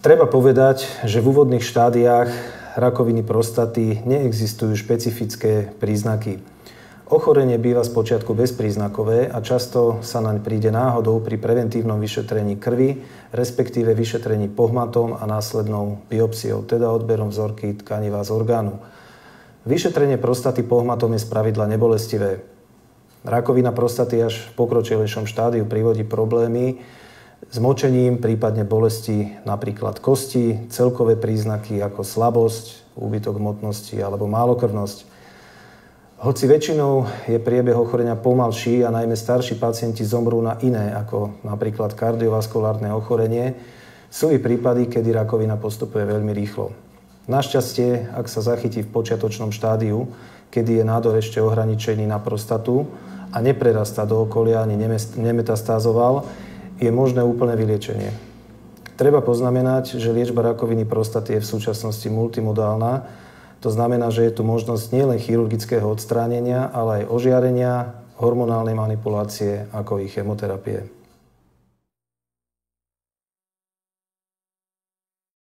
Treba povedať, že v úvodných štádiách rakoviny prostaty neexistujú špecifické príznaky. Ochorenie býva spočiatku bezpríznakové a často sa naň príde náhodou pri preventívnom vyšetrení krvi, respektíve vyšetrení pohmatom a následnou biopsiou, teda odberom vzorky tkaniva z orgánu. Vyšetrenie prostaty pohmatom je spravidla nebolestivé. Rakovina prostaty až v pokročilejšom štádiu privodí problémy s močením, prípadne bolesti napríklad kosti, celkové príznaky ako slabosť, úbytok hmotnosti alebo málokrvnosť. Hoci väčšinou je priebeh ochorenia pomalší a najmä starší pacienti zomrú na iné, ako napríklad kardiovaskulárne ochorenie, sú i prípady, kedy rakovina postupuje veľmi rýchlo. Našťastie, ak sa zachytí v počiatočnom štádiu, kedy je nádor ešte ohraničený na prostatu a neprerastá do okolia ani nemetastázoval, je možné úplné vyliečenie. Treba poznamenať, že liečba rakoviny prostaty je v súčasnosti multimodálna. To znamená, že je tu možnosť nielen chirurgického odstránenia, ale aj ožiarenia, hormonálnej manipulácie, ako i chemoterapie.